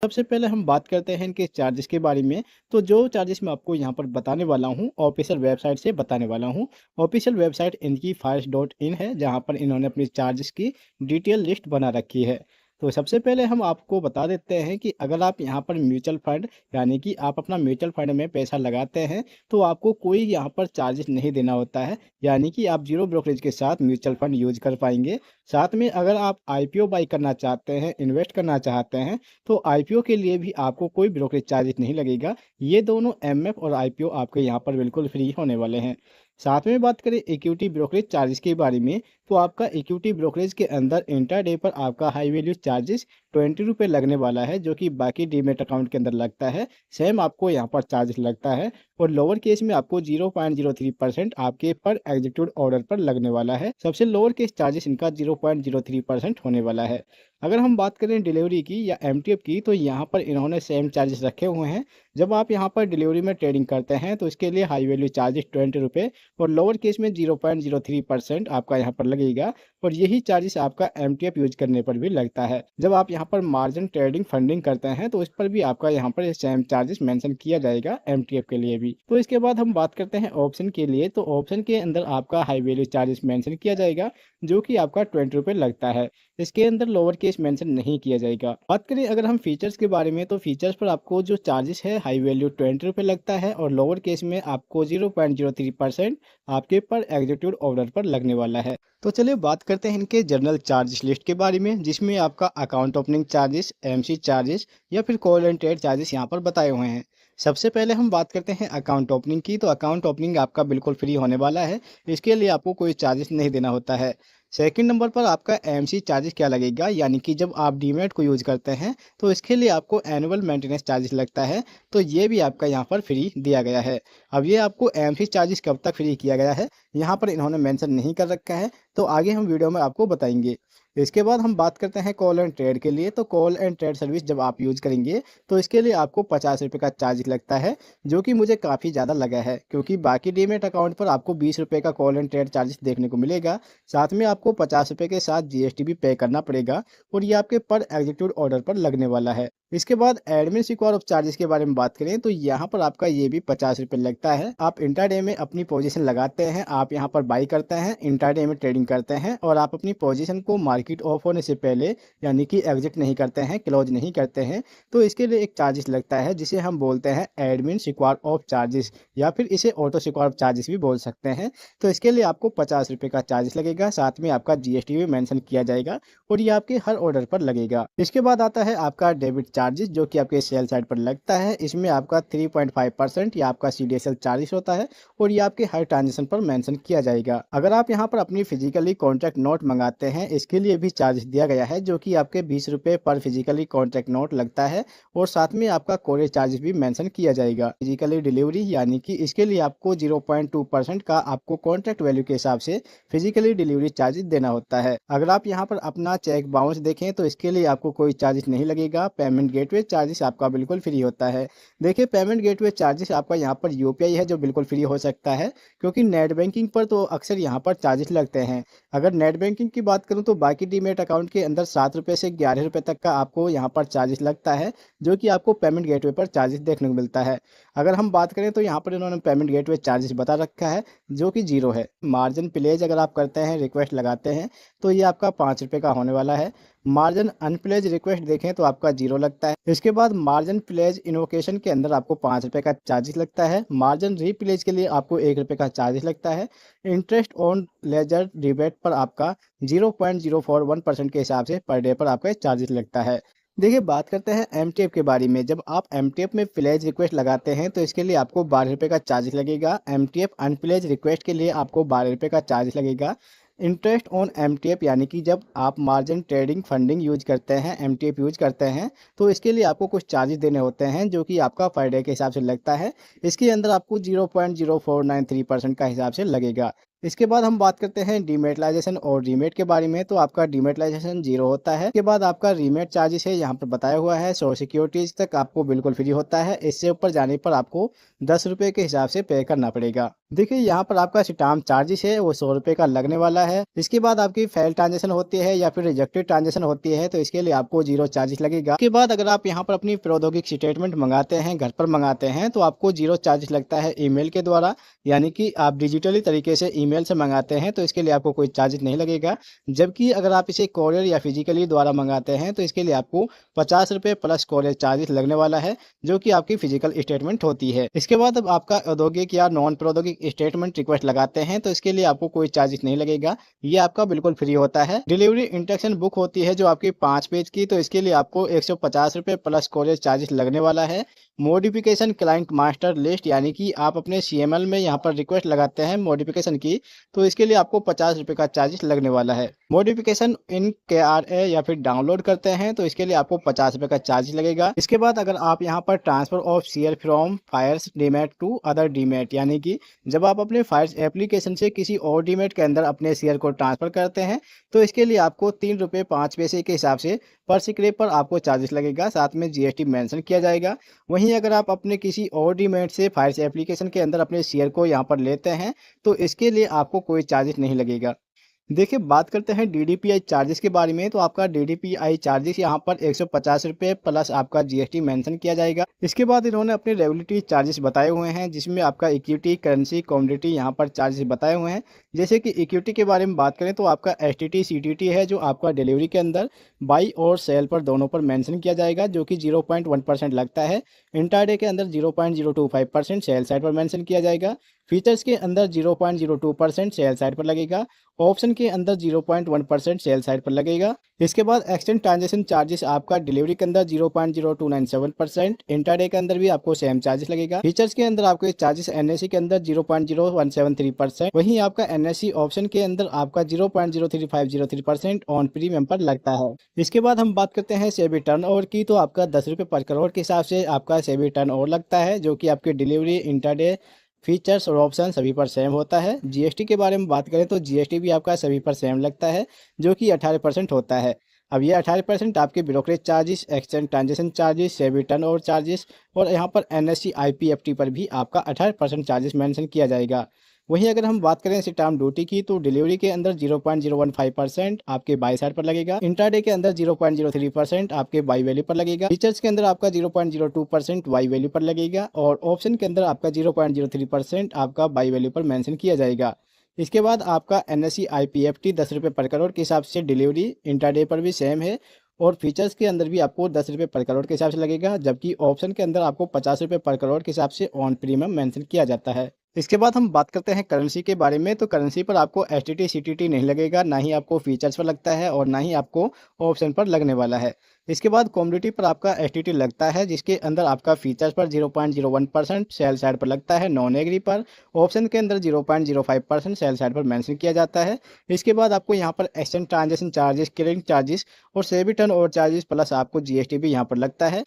सबसे पहले हम बात करते हैं इनके चार्जेस के बारे में। तो जो चार्जेस मैं आपको यहाँ पर बताने वाला हूँ, ऑफिशियल वेबसाइट से बताने वाला हूँ। ऑफिशियल वेबसाइट इनकी फाइल्स डॉट इन है, जहाँ पर इन्होंने अपनी चार्जेस की डिटेल लिस्ट बना रखी है। तो सबसे पहले हम आपको बता देते हैं कि अगर आप यहाँ पर म्यूचुअल फंड, यानी कि आप अपना म्यूचुअल फंड में पैसा लगाते हैं, तो आपको कोई यहाँ पर चार्जेस नहीं देना होता है। यानी कि आप जीरो ब्रोकरेज के साथ म्यूचुअल फंड यूज कर पाएंगे। साथ में अगर आप आईपीओ बाई करना चाहते हैं, इन्वेस्ट करना चाहते हैं, तो आईपीओ के लिए भी आपको कोई ब्रोकरेज चार्जेस नहीं लगेगा। ये दोनों एमएफ और आईपीओ आपके यहाँ पर बिल्कुल फ्री होने वाले हैं। साथ में बात करें इक्विटी ब्रोकरेज चार्जेस के बारे में, तो आपका इक्विटी ब्रोकरेज के अंदर इंट्राडे पर आपका हाई वैल्यू चार्जेस ₹20 लगने वाला है, जो कि बाकी डीमेट अकाउंट के अंदर लगता है। सेम आपको यहाँ पर चार्जेस लगता है। और लोअर केस में आपको 0.03% आपके पर एग्जीक्यूट ऑर्डर पर लगने वाला है। सबसे लोअर केस चार्जेस इनका 0.03% होने वाला है। अगर हम बात करें डिलीवरी की या एमटीएफ की, तो यहाँ पर इन्होंने सेम चार्जेस रखे हुए हैं। जब आप यहाँ पर डिलीवरी में ट्रेडिंग करते हैं, तो इसके लिए हाई वैल्यू चार्जेस ₹20 और लोअर केस में 0.03% आपका यहाँ पर लगेगा। और यही चार्जेस आपका एमटीएफ यूज करने पर भी लगता है। जब आप यहाँ पर मार्जिन ट्रेडिंग फंडिंग करते हैं, तो इस पर भी आपका यहाँ पर सेम चार्जेस मेंशन किया जाएगा एमटीएफ के लिए भी। तो इसके बाद हम बात करते हैं ऑप्शन के लिए। तो ऑप्शन के अंदर आपका हाई वैल्यू चार्जेस मेंशन किया जाएगा, जो कि आपका ₹20 लगता है। इसके अंदर लोअर केस मेंशन नहीं किया जाएगा। बात करें अगर हम फीचर्स के बारे में, तो फीचर्स पर आपको जो चार्जेस है हाई वैल्यू ₹20 लगता है और लोअर केस में आपको 0.03% आपके पर एग्जीक्यूट ऑर्डर पर लगने वाला है। तो चलिए बात करते हैं इनके जनरल चार्जेस लिस्ट के बारे में, जिसमें आपका account opening charges, MC charges या फिर कॉल एंड ट्रेड चार्जेस यहाँ पर बताए हुए हैं। सबसे पहले हम बात करते हैं अकाउंट ओपनिंग की। तो अकाउंट ओपनिंग आपका बिल्कुल फ्री होने वाला है। इसके लिए आपको कोई चार्जेस नहीं देना होता है। सेकंड नंबर पर आपका एमसी चार्जेस क्या लगेगा, यानी कि जब आप डीमैट को यूज करते हैं, तो इसके लिए आपको एनुअल मेंटेनेंस चार्जेस लगता है। तो ये भी आपका यहाँ पर फ्री दिया गया है। अब ये आपको एमसी चार्जेस कब तक फ्री किया गया है, यहाँ पर इन्होंने मेंशन नहीं कर रखा है। तो आगे हम वीडियो में आपको बताएंगे। इसके बाद हम बात करते हैं कॉल एंड ट्रेड के लिए। तो कॉल एंड ट्रेड सर्विस जब आप यूज करेंगे, तो इसके लिए आपको ₹50 का चार्ज लगता है, जो कि मुझे काफ़ी ज़्यादा लगा है, क्योंकि बाकी डीमेट अकाउंट पर आपको ₹20 का कॉल एंड ट्रेड चार्जेस देखने को मिलेगा। साथ में आपको ₹50 के साथ जीएसटी भी पे करना पड़ेगा और ये आपके पर एग्जीक्यूट ऑर्डर पर लगने वाला है। इसके बाद एडमिन सिक्योर ऑफ चार्जेस के बारे में बात करें, तो यहाँ पर आपका ये भी ₹50 लगता है। आप इंट्राडे में अपनी पोजीशन लगाते हैं, आप यहाँ पर बाई करते हैं, इंट्राडे में ट्रेडिंग करते हैं और आप अपनी पोजीशन को मार्केट ऑफ होने से पहले, यानी कि एग्जिट नहीं करते हैं, क्लोज नहीं करते हैं, तो इसके लिए एक चार्जेस लगता है, जिसे हम बोलते हैं एडमिन सिक्योर ऑफ चार्जेस, या फिर इसे ऑटो सिक्योर ऑफ चार्जेस भी बोल सकते हैं। तो इसके लिए आपको ₹50 का चार्जेस लगेगा, साथ में आपका जीएसटी भी मेंशन किया जाएगा और ये आपके हर ऑर्डर पर लगेगा। इसके बाद आता है आपका डेबिट चार्जेस, जो कि आपके सेल साइड पर लगता है। इसमें आपका 3.5% या आपका सीडीएसएल चार्जेस होता है और ये आपके हर ट्रांजेक्शन पर मेंशन किया जाएगा। अगर आप यहाँ पर अपनी फिजिकली कॉन्ट्रैक्ट नोट मंगाते हैं, इसके लिए भी चार्जेस दिया गया है, जो कि आपके ₹20 पर फिजिकली कॉन्ट्रैक्ट नोट लगता है और साथ में आपका कोरियर चार्जेस भी मेंशन किया जाएगा। फिजिकली डिलीवरी, यानी कि इसके लिए आपको 0.2% का आपको कॉन्ट्रैक्ट वैल्यू के हिसाब से फिजिकली डिलीवरी चार्जेस देना होता है। अगर आप यहाँ पर अपना चेक बाउंस देखें, तो इसके लिए आपको कोई चार्जेस नहीं लगेगा। पेमेंट गेटवे चार्जेस आपका बिल्कुल फ्री होता है। देखिए, पेमेंट गेटवे चार्जेस आपका यहाँ पर यूपीआई है, जो बिल्कुल फ्री हो सकता है, क्योंकि नेट बैंकिंग पर तो अक्सर यहाँ पर चार्जेस लगते हैं। अगर नेट बैंकिंग की बात करूँ, तो बाकी डीमेट अकाउंट के अंदर ₹7 से ₹11 तक का आपको यहाँ पर चार्जेस लगता है, जो कि आपको पेमेंट गेटवे पर चार्जेस देखने को मिलता है। अगर हम बात करें, तो यहाँ पर इन्होंने पेमेंट गेटवे चार्जेस बता रखा है, जो कि 0 है। मार्जिन प्लेज अगर आप करते हैं, रिक्वेस्ट लगाते हैं, तो ये आपका ₹5 का होने वाला है। मार्जिन अनप्लेज रिक्वेस्ट देखें तो आपका 0 लगता है। इसके बाद मार्जिन प्लेज इन्वोकेशन के अंदर आपको ₹5 का चार्जेस लगता है। मार्जिन रीप्लेज के लिए आपको ₹1 का चार्जेस लगता है। इंटरेस्ट ऑन लेजर डिबेट पर आपका 0.041% के हिसाब से पर डे पर आपका चार्जेस लगता है। देखिए, बात करते हैं एमटीएफ के बारे में। जब आप एमटीएफ में प्लेज रिक्वेस्ट लगाते हैं, तो इसके लिए आपको ₹12 का चार्जेस लगेगा। एमटीएफ अनप्लेज रिक्वेस्ट के लिए आपको ₹12 का चार्जेस लगेगा। इंटरेस्ट ऑन एमटीएफ, यानी कि जब आप मार्जिन ट्रेडिंग फंडिंग यूज करते हैं, एमटीएफ यूज करते हैं, तो इसके लिए आपको कुछ चार्जेस देने होते हैं, जो कि आपका पर डे के हिसाब से लगता है। इसके अंदर आपको 0.0493% का हिसाब से लगेगा। इसके बाद हम बात करते हैं डीमेटलाइजेशन और रीमेट के बारे में। तो आपका डीमेटलाइजेशन 0 होता है। इसके बाद आपका रीमेट चार्जेस है, यहाँ पर बताया हुआ है 100 सिक्योरिटीज तक आपको बिल्कुल फ्री होता है। इससे ऊपर जाने पर आपको 10 रुपये के हिसाब से पे करना पड़ेगा। देखिए यहाँ पर आपका स्टाम्प चार्जेस है वो 100 रुपये का लगने वाला है। इसके बाद आपकी फेल ट्रांजेक्शन होती है या फिर रिजेक्टेड ट्रांजेक्शन होती है तो इसके लिए आपको 0 चार्जेस लगेगा। इसके बाद अगर आप यहाँ पर अपनी प्रौद्योगिक स्टेटमेंट मंगाते हैं, घर पर मंगाते हैं, तो आपको 0 चार्जेस लगता है ईमेल के द्वारा। यानी कि आप डिजिटली तरीके से ईमेल से मंगाते हैं तो इसके लिए आपको कोई चार्जेस नहीं लगेगा। जबकि अगर आप इसे कोरियर या फिजिकली द्वारा मंगाते हैं तो इसके लिए आपको 50 रुपये प्लस कोरियर चार्जेस लगने वाला है, जो कि आपकी फिजिकल स्टेटमेंट होती है। इसके बाद अब आपका औद्योगिक या नॉन प्रौद्योगिक स्टेटमेंट रिक्वेस्ट लगाते हैं तो इसके लिए आपको कोई चार्जेस नहीं लगेगा। ये आपका बिल्कुल फ्री होता है। डिलीवरी इंस्ट्रक्शन बुक होती है जो आपकी 5 पेज की, तो इसके लिए आपको 150 रुपये प्लस कोरियर चार्जेस लगने वाला है। मॉडिफिकेशन क्लाइंट मास्टर लिस्ट, यानी कि आप अपने CML में यहाँ पर रिक्वेस्ट लगाते हैं मॉडिफिकेशन की, तो इसके लिए आपको 50 रुपये का चार्जेस लगने वाला है। मॉडिफिकेशन इन KRA या फिर डाउनलोड करते हैं तो इसके लिए आपको 50 रुपये का चार्ज लगेगा। इसके बाद अगर आप यहाँ पर transfer of share from fires demat to other demat, यानी कि जब आप अपने फायर्स एप्लीकेशन से किसी और डीमेट के अंदर अपने शेयर को ट्रांसफर करते हैं तो इसके लिए आपको 3 रुपये 5 पैसे के हिसाब से पर स्क्रेप पर आपको चार्जेस लगेगा, साथ में GST मेंशन किया जाएगा। वहीं अगर आप अपने किसी और डीमेट से फायर्स एप्लीकेशन के अंदर अपने शेयर को यहाँ पर लेते हैं तो इसके लिए आपको कोई चार्जेस नहीं लगेगा। देखिए बात करते हैं DDPI चार्जेस के बारे में। तो आपका DDPI चार्जेस यहाँ पर 150 रुपये प्लस आपका GST मेंशन किया जाएगा। इसके बाद इन्होंने अपने रेगुलेटरी चार्जेस बताए हुए हैं, जिसमें आपका इक्विटी, करेंसी, कमोडिटी यहाँ पर चार्जेस बताए हुए हैं। जैसे कि इक्विटी के बारे में बात करें तो आपका STT CTT है, जो आपका डिलीवरी के अंदर बाई और सेल पर दोनों पर मेंशन किया जाएगा, जो कि 0.1% लगता है। इंट्राडे के अंदर 0.025% सेल साइड पर मेंशन किया जाएगा। फीचर्स के अंदर 0.02% सेल साइड पर लगेगा। ऑप्शन के अंदर 0.1% सेल साइड पर लगेगा। इसके बाद एक्सचेंज ट्रांजेक्शन चार्जेस आपका डिलीवरी के अंदर 0.0297%, इंट्राडे के अंदर भी आपको सेम चार्जेस लगेगा। फीचर्स के अंदर आपको चार्जेस NSE के अंदर 0.0173%, वहीं आपका NSE ऑप्शन के अंदर आपका 0.03503% ऑन प्रीमियम पर लगता है। इसके बाद हम बात करते हैं सेबी टर्न ओवर की। तो आपका 10 रुपये पर करोड़ के हिसाब से आपका सेबी टर्न ओवर लगता है, जो कि आपके डिलीवरी, इंट्राडे, फीचर्स और ऑप्शन सभी पर सेम होता है। GST के बारे में बात करें तो GST भी आपका सभी पर सेम लगता है, जो कि 18% होता है। अब ये 18% आपके brokerage charges, exchange transaction charges, SEBI turnover charges और यहाँ पर NSE IPFT पर भी आपका 18% चार्जेस मेंशन किया जाएगा। वहीं अगर हम बात करें स्टाम्प ड्यूटी की, तो डिलीवरी के अंदर 0.015% आपके बाई साइड पर लगेगा। इंट्राडे के अंदर 0.03% आपके बाई वैल्यू पर लगेगा। फीचर्स के अंदर आपका 0.02% बाई वैल्यू पर लगेगा और ऑप्शन के अंदर आपका 0.03% आपका बाई वैल्यू पर मेंशन किया जाएगा। इसके बाद आपका NSE IPFT 10 रुपये पर करोड़ के हिसाब से डिलीवरी, इंट्राडे पर भी सेम है और फीचर्स के अंदर भी आपको 10 रुपये पर करोड़ के हिसाब से लगेगा, जबकि ऑप्शन के अंदर आपको 50 रुपये पर करोड़ के हिसाब से ऑन प्रीमियम मेंशन किया जाता है। इसके बाद हम बात करते हैं करेंसी के बारे में। तो करेंसी पर आपको STT CTT नहीं लगेगा, ना ही आपको फीचर्स पर लगता है और ना ही आपको ऑप्शन पर लगने वाला है। इसके बाद कमोडिटी पर आपका STT लगता है, जिसके अंदर आपका फीचर्स पर 0.01% सेल साइड पर लगता है, नॉन एग्री पर। ऑप्शन के अंदर 0.05% सेल साइड पर मेंशन किया जाता है। इसके बाद आपको यहाँ पर exchange transaction charges, clearing charges और SEBI turnover charges plus आपको GST भी यहाँ पर लगता है।